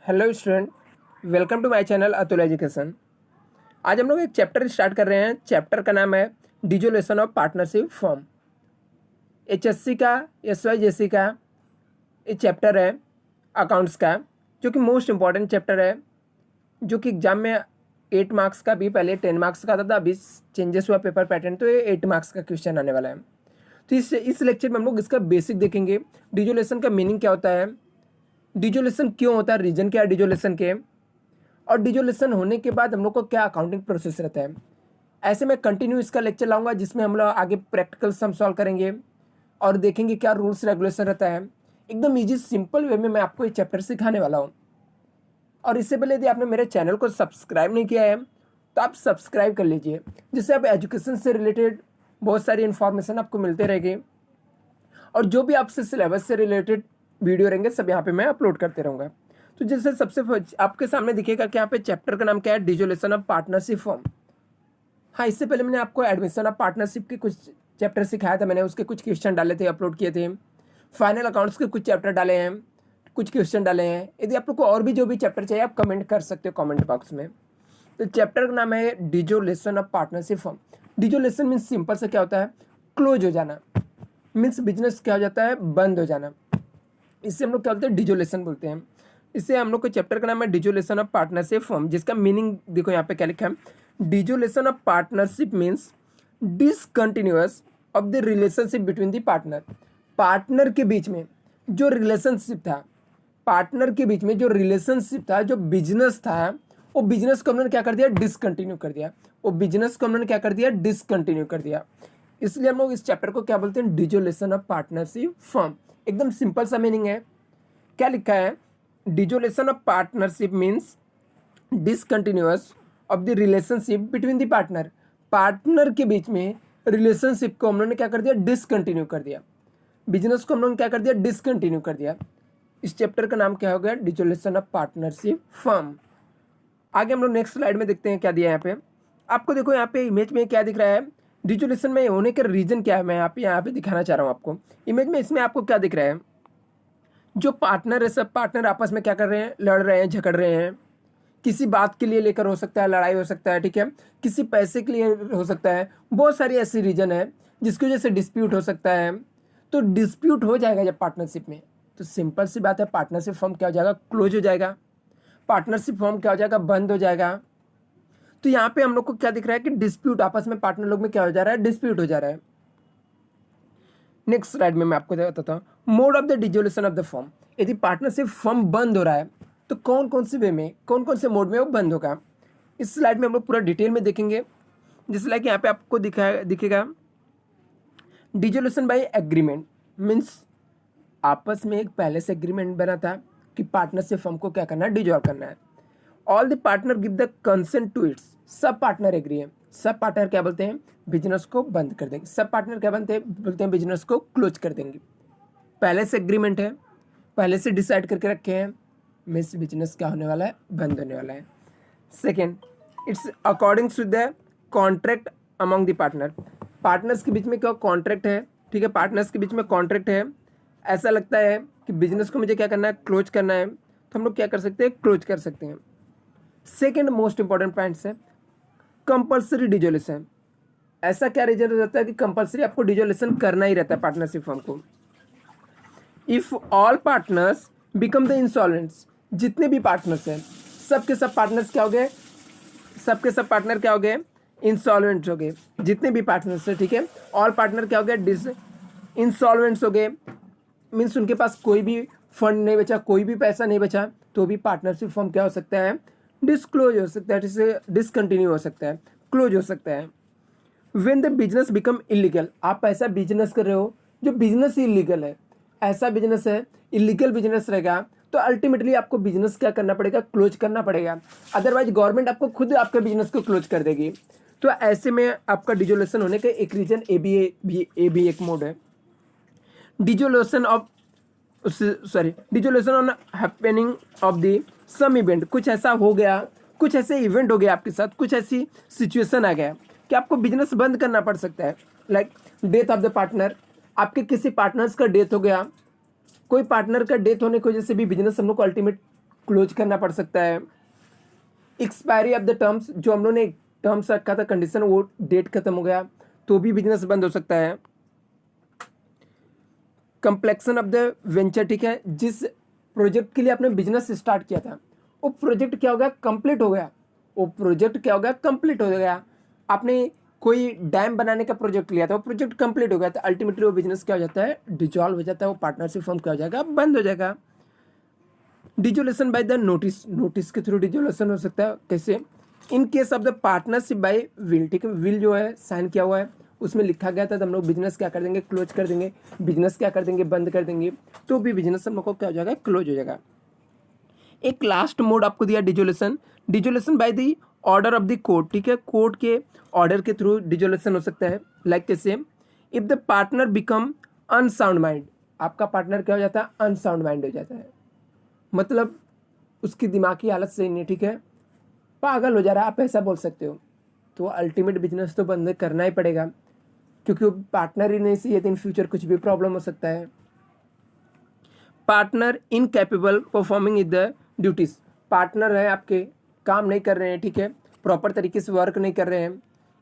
Hello student, welcome to my channel Atul education. आज हम लोग एक चैप्टर स्टार्ट कर रहे हैं। चैप्टर का नाम है dissolution of partnership firm. HSC का, एसवाईजेसी का ये चैप्टर है अकाउंट्स का, जो कि मोस्ट इम्पॉर्टेंट चैप्टर है, जो कि एग्जाम में 8 मार्क्स का भी, पहले 10 मार्क्स का आता था, अभी चेंजेस हुआ पेपर पैटर्न, तो ये 8 मार्क्स का क्वेश्चन आने वाला है। तो इस लेक्चर में हम लोग इसका बेसिक देखेंगे। डिसोल्यूशन का मीनिंग क्या होता है, डिसोल्यूशन क्यों होता है, रीजन क्या है डिसोल्यूशन के, और डिसोल्यूशन होने के बाद हम लोग को क्या अकाउंटिंग प्रोसेस रहता है। ऐसे में कंटिन्यू इसका लेक्चर लाऊंगा, जिसमें हम लोग आगे प्रैक्टिकल सम सॉल्व करेंगे और देखेंगे क्या रूल्स रेगुलेशन रहता है। एकदम इजी सिंपल वे में मैं आपको ये चैप्टर सिखाने वाला हूँ। और इससे पहले यदि आपने मेरे चैनल को सब्सक्राइब नहीं किया है तो आप सब्सक्राइब कर लीजिए, जिससे आप एजुकेशन से रिलेटेड बहुत सारी इन्फॉर्मेशन आपको मिलते रहेगी, और जो भी आपसे सिलेबस से रिलेटेड वीडियो रहेंगे सब यहाँ पे मैं अपलोड करते रहूँगा। तो जैसे सबसे आपके सामने दिखेगा कि यहाँ पे चैप्टर का नाम क्या है, डिसोल्यूशन ऑफ पार्टनरशिप फर्म। हाँ, इससे पहले मैंने आपको एडमिशन ऑफ पार्टनरशिप के कुछ चैप्टर सिखाया था, मैंने उसके कुछ क्वेश्चन डाले थे, अपलोड किए थे। फाइनल अकाउंट्स के कुछ चैप्टर डाले हैं, कुछ क्वेश्चन डाले हैं। यदि आप लोग को और भी जो भी चैप्टर चाहिए आप कमेंट कर सकते हो कमेंट बॉक्स में। तो चैप्टर का नाम है dissolution of partnership firm. Dissolution means simple से क्या होता है, क्लोज हो जाना, मीन्स बिजनेस क्या हो जाता है, बंद हो जाना। इससे हम लोग क्या बोलते हैं, डिसोल्यूशन बोलते हैं। इससे हम लोग को चैप्टर का नाम है डिसोल्यूशन ऑफ पार्टनरशिप फर्म, जिसका मीनिंग देखो यहाँ पे क्या लिखा है। Dissolution of partnership means discontinuous of the relationship between the partner. Partner के बीच में जो रिलेशनशिप था, पार्टनर के बीच में जो रिलेशनशिप था, जो बिजनेस था, वो बिजनेस को हमने क्या कर दिया, डिसकंटिन्यू कर दिया। वो बिजनेस को हमने क्या कर दिया, डिसकंटिन्यू कर दिया। इसलिए हम लोग इस चैप्टर को क्या बोलते हैं, डिसोल्यूशन ऑफ पार्टनरशिप फर्म। एकदम सिंपल सा मीनिंग है। क्या लिखा है, dissolution of partnership means discontinuous of the relationship between the partner. Partner के बीच में रिलेशनशिप को हम लोगों ने क्या कर दिया, डिसकंटिन्यू कर दिया। बिजनेस को हम लोगों ने क्या कर दिया, डिसकंटिन्यू कर दिया। इस चैप्टर का नाम क्या हो गया, डिसोल्यूशन ऑफ पार्टनरशिप फर्म। आगे हम लोग नेक्स्ट स्लाइड में देखते हैं क्या दिया है यहाँ पे। आपको देखो यहाँ पे इमेज में क्या दिख रहा है, डिसोल्यूशन में होने का रीजन क्या है, मैं यहाँ पे दिखाना चाह रहा हूँ आपको। इमेज में इसमें आपको क्या दिख रहा है, जो पार्टनर है, सब पार्टनर आपस में क्या कर रहे हैं, लड़ रहे हैं, झगड़ रहे हैं। किसी बात के लिए लेकर हो सकता है, लड़ाई हो सकता है, ठीक है, किसी पैसे के लिए हो सकता है, बहुत सारी ऐसी रीजन है जिसकी वजह से डिस्प्यूट हो सकता है। तो डिस्प्यूट हो जाएगा जब पार्टनरशिप में, तो सिंपल सी बात है, पार्टनरशिप फॉर्म क्या हो जाएगा, क्लोज हो जाएगा। पार्टनरशिप फॉर्म क्या हो जाएगा, बंद हो जाएगा। तो यहाँ पे हम लोग को क्या दिख रहा है कि डिस्प्यूट आपस में पार्टनर लोग में क्या हो जा रहा है, डिस्प्यूट हो जा रहा है। नेक्स्ट स्लाइड में मैं आपको बताता हूँ mode of the dissolution of the firm. यदि पार्टनरशिप फर्म बंद हो रहा है तो कौन कौन से वे में, कौन कौन से मोड में वो बंद होगा, इस स्लाइड में हम लोग पूरा डिटेल में देखेंगे। जिस लाइक यहाँ पे आपको दिखेगा डिसोल्यूशन बाय एग्रीमेंट, मीन्स आपस में एक पहले से एग्रीमेंट बना था कि पार्टनरशिप फर्म को क्या करना है, डिसॉल्व करना है। All the partner give the consent to its, सब पार्टनर एग्री है। सब पार्टनर क्या बोलते हैं, बिजनेस को बंद कर देंगे। सब पार्टनर क्या बोलते हैं, बिजनेस को क्लोज कर देंगे। पहले से एग्रीमेंट है, पहले से डिसाइड करके रखे हैं, मीन्स बिजनेस क्या होने वाला है, बंद होने वाला है। Second, it's according to the contract among the partner. Partners के बीच में क्या कॉन्ट्रैक्ट है, ठीक है, पार्टनर्स के बीच में कॉन्ट्रैक्ट है। ऐसा लगता है कि बिजनेस को मुझे क्या करना है, क्लोज करना है, तो हम लोग क्या कर सकते हैं, क्लोज कर सकते हैं। सेकेंड मोस्ट इंपॉर्टेंट पॉइंट है कंपल्सरी डिसोल्यूशन। ऐसा क्या रीजन रहता है कि कंपल्सरी आपको डिसोल्यूशन करना ही रहता है पार्टनरशिप फर्म को। If all partners become the insolvents, जितने भी पार्टनर्स हैं सबके सब पार्टनर्स क्या हो गए, सबके सब पार्टनर क्या हो गए, इंसॉल्वेंट्स हो गए। जितने भी पार्टनर्स है, ठीक है, ऑल पार्टनर क्या हो गए, इंसॉल्वेंट्स हो गए। मीन्स उनके पास कोई भी फंड नहीं बचा, कोई भी पैसा नहीं बचा, तो भी पार्टनरशिप फर्म क्या हो सकता है, डिस्क्लोज हो सकता है, जिससे डिसकंटिन्यू हो सकता है, क्लोज हो सकता है। When the business become illegal, आप ऐसा बिजनेस कर रहे हो जो बिजनेस इलीगल है, ऐसा बिजनेस है, इलीगल बिजनेस रहेगा, तो अल्टीमेटली आपको बिजनेस क्या करना पड़ेगा, क्लोज करना पड़ेगा। अदरवाइज गवर्नमेंट आपको खुद आपके बिजनेस को क्लोज कर देगी। तो ऐसे में आपका डिसोल्यूशन होने का एक रीजन ए भी एक मोड है। Dissolution of dissolution on happening of the some event, कुछ ऐसा हो गया, कुछ ऐसे इवेंट हो गया आपके साथ, कुछ ऐसी सिचुएशन आ गया कि आपको बिजनेस बंद करना पड़ सकता है। Like death of the partner, आपके किसी पार्टनर्स का डेथ हो गया, कोई पार्टनर का डेथ होने की वजह से भी बिजनेस हम लोग को अल्टीमेट क्लोज करना पड़ सकता है। एक्सपायरी ऑफ द टर्म्स, जो हम लोगों ने टर्म्स रखा था कंडीशन, वो डेट खत्म हो गया तो भी बिजनेस बंद हो सकता है। कंप्लेक्शन ऑफ द वेंचर, ठीक है, जिस प्रोजेक्ट के लिए आपने बिजनेस स्टार्ट किया था वो प्रोजेक्ट क्या हो गया, कंप्लीट हो गया। वो प्रोजेक्ट क्या हो गया, कंप्लीट हो गया। आपने कोई डैम बनाने का प्रोजेक्ट लिया था, वो प्रोजेक्ट कंप्लीट हो गया, तो अल्टीमेटली वो बिजनेस क्या हो जाता है, डिजॉल्व हो जाता है, वो पार्टनरशिप फॉर्म क्या हो जाएगा, बंद हो जाएगा। Dissolution by the notice, notice के थ्रू डिजोल्यूशन हो सकता है। कैसे? In case of the partnership by will, ठीक है, विल जो है साइन किया हुआ है, उसमें लिखा गया था, तो हम लोग बिजनेस क्या कर देंगे, क्लोज कर देंगे, बिजनेस क्या कर देंगे, बंद कर देंगे, तो भी बिजनेस हम लोग को क्या हो जाएगा, क्लोज हो जाएगा। एक लास्ट मोड आपको दिया dissolution, dissolution by the order of the court, ठीक है, कोर्ट के ऑर्डर के थ्रू डिजोल्यूशन हो सकता है। लाइक कैसे? If the partner become unsound mind, आपका पार्टनर क्या हो जाता है, अनसाउंड माइंड हो जाता है, मतलब उसकी दिमागी हालत सही नहीं, ठीक है, पागल हो जा रहा है, आप ऐसा बोल सकते हो, तो अल्टीमेट बिजनेस तो बंद करना ही पड़ेगा, क्योंकि वो पार्टनर ही नहीं सही है तो इन फ्यूचर कुछ भी प्रॉब्लम हो सकता है। Partner incapable performing is the duties, partner है आपके, काम नहीं कर रहे हैं, ठीक है, प्रॉपर तरीके से वर्क नहीं कर रहे हैं,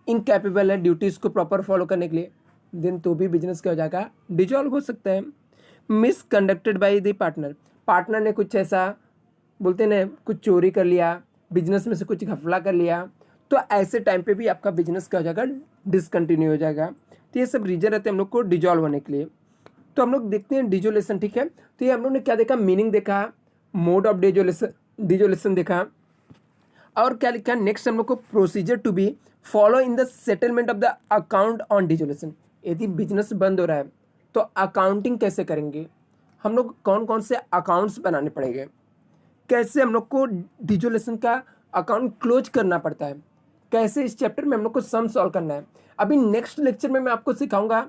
इनकैपेबल है ड्यूटीज को प्रॉपर फॉलो करने के लिए, दिन तो भी बिजनेस क्या हो जाएगा, डिजॉल्व हो सकता है। मिसकंडक्टेड बाय द पार्टनर, पार्टनर ने कुछ ऐसा बोलते ना, कुछ चोरी कर लिया, बिजनेस में से कुछ घपला कर लिया, तो ऐसे टाइम पे भी आपका बिजनेस क्या हो जाएगा, डिसकंटिन्यू हो जाएगा। तो ये सब रीजन रहते हैं हम लोग को डिजॉल्व होने के लिए। तो हम लोग देखते हैं डिजोलेशन, ठीक है, तो ये हम लोग ने क्या देखा, मीनिंग देखा, मोड ऑफ डिजोलेशन देखा, और क्या लिखा नेक्स्ट हम लोग को, procedure to be follow in the settlement of the account on dissolution. यदि बिजनेस बंद हो रहा है तो अकाउंटिंग कैसे करेंगे, हम लोग कौन कौन से अकाउंट्स बनाने पड़ेंगे, कैसे हम लोग को डिजोलेशन का अकाउंट क्लोज करना पड़ता है, कैसे इस चैप्टर में हम लोग को सम सॉल्व करना है। अभी नेक्स्ट लेक्चर में मैं आपको सिखाऊंगा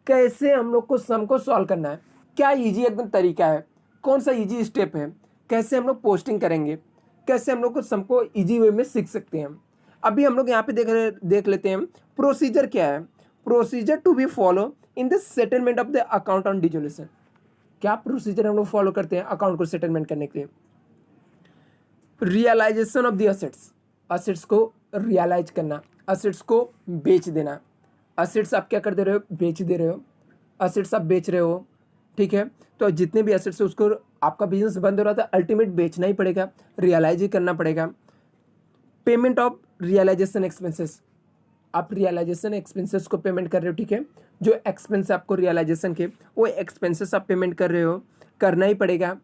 कैसे हम लोग को सम को सॉल्व करना है, क्या इजी एकदम तरीका है, कौन सा इजी स्टेप है, कैसे हम लोग पोस्टिंग करेंगे, कैसे हम लोग को सम को इजी वे में सीख सकते हैं। अभी हम लोग यहाँ पे देख लेते हैं प्रोसीजर क्या है। Procedure to be follow in the settlement of the account on dissolution, क्या प्रोसीजर हम लोग फॉलो करते हैं अकाउंट को सेटलमेंट करने के लिए। Realisation of the assets, assets को रियलाइज करना, असेट्स को बेच देना, असेट्स आप क्या कर दे रहे हो, बेच दे रहे हो, असेट्स आप बेच रहे हो, ठीक है, तो जितने भी असेट्स है उसको, आपका बिजनेस बंद हो रहा था, अल्टीमेट बेचना ही पड़ेगा, रियलाइज ही करना पड़ेगा। पेमेंट ऑफ रियलाइजेशन एक्सपेंसेस, आप रियलाइजेशन एक्सपेंसेस को पेमेंट कर रहे हो, ठीक है, जो एक्सपेंस आपको रियलाइजेशन के, वो एक्सपेंसेस आप पेमेंट कर रहे हो, करना ही पड़ेगा।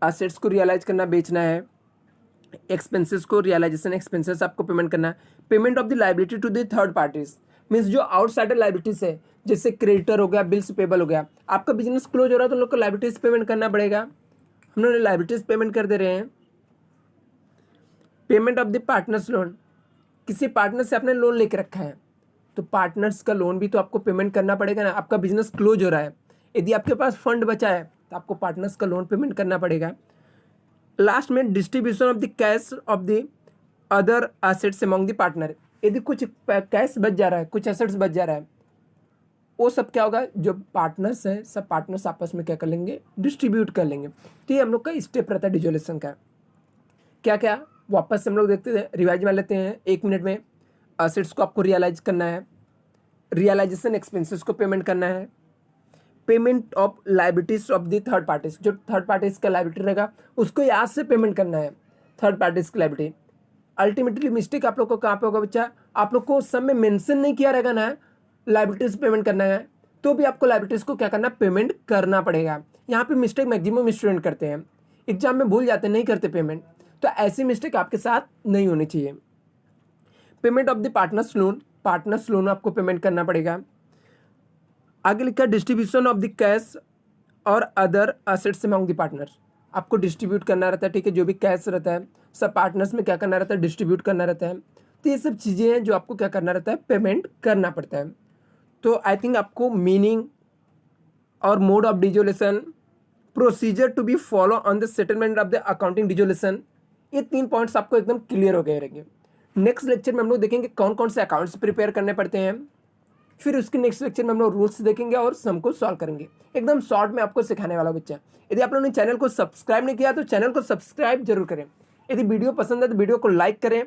असेट्स को रियलाइज करना, बेचना है, एक्सपेंसेस को रियलाइजेशन एक्सपेंसेस आपको पेमेंट करना है। Payment of the liability to the third parties, means जो आउटसाइडर लाइबिलिटीज है, जैसे क्रेडिटर हो गया, बिल्स पेबल हो गया, आपका बिजनेस क्लोज हो रहा है तो लोग को लाइबिलिटीज पेमेंट करना पड़ेगा, हम लोग लाइबिलिटीज पेमेंट कर दे रहे हैं। Payment of the partners loan, किसी पार्टनर से आपने लोन लेके रखा है तो पार्टनर्स का लोन भी तो आपको पेमेंट करना पड़ेगा ना, आपका बिजनेस क्लोज हो रहा है, यदि आपके पास फंड बचा है तो आपको पार्टनर्स का लोन पेमेंट करना पड़ेगा। लास्ट में distribution of the cash of the other assets among the partner, यदि कुछ कैश बच जा रहा है, कुछ एसेट्स बच जा रहा है, वो सब क्या होगा, जो पार्टनर्स हैं सब पार्टनर्स आपस में क्या कर लेंगे, डिस्ट्रीब्यूट कर लेंगे। तो ये हम लोग का स्टेप रहता है डिजोल्यूशन का। क्या क्या वापस हम लोग देखते हैं, रिवाइज में लेते हैं 1 मिनट में। एसेट्स को आपको रियलाइज करना है, रियलाइजेशन एक्सपेंसेस को पेमेंट करना है, payment of liabilities of the third parties, जो थर्ड पार्टीज का लाइबिलिटी रहेगा उसको याद से पेमेंट करना है, थर्ड पार्टीज की लाइबिलिटी। अल्टीमेटली मिस्टेक आप लोग को कहाँ पे होगा बच्चा, आप लोग को सब में मेंशन नहीं किया रहेगा ना लाइबिलिटीज पेमेंट करना है, तो भी आपको लाइबिलिटीज को क्या करना, पेमेंट करना पड़ेगा। यहाँ पे मिस्टेक मैक्सिमम स्टूडेंट करते हैं, एग्जाम में भूल जाते हैं, नहीं करते पेमेंट, तो ऐसी मिस्टेक आपके साथ नहीं होनी चाहिए। Payment of the partners loan, partners loan आपको पेमेंट करना पड़ेगा। आगे लिखा डिस्ट्रीब्यूशन ऑफ द कैश और other assets among the partners, आपको डिस्ट्रीब्यूट करना रहता है, ठीक है, जो भी कैश रहता है सब पार्टनर्स में क्या करना रहता है, डिस्ट्रीब्यूट करना रहता है। तो ये सब चीज़ें हैं जो आपको क्या करना रहता है, पेमेंट करना पड़ता है। तो आई थिंक आपको मीनिंग और mode of dissolution, procedure to be follow on the settlement of the accounting dissolution, ये 3 पॉइंट्स आपको एकदम क्लियर हो गए रहेंगे। नेक्स्ट लेक्चर में हम लोग देखेंगे कौन कौन से अकाउंट्स प्रिपेयर करने पड़ते हैं, फिर उसके नेक्स्ट लेक्चर में हम लोग रूल्स देखेंगे और सम को सॉल्व करेंगे। एकदम शॉर्ट में आपको सिखाने वाला बच्चा। यदि आप लोगों ने चैनल को सब्सक्राइब नहीं किया तो चैनल को सब्सक्राइब जरूर करें। यदि वीडियो पसंद है तो वीडियो को लाइक करें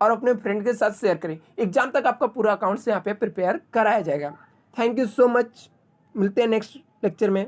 और अपने फ्रेंड के साथ शेयर करें। एग्जाम तक आपका पूरा अकाउंट से यहाँ पे प्रिपेयर कराया जाएगा। Thank you so much. मिलते हैं नेक्स्ट लेक्चर में।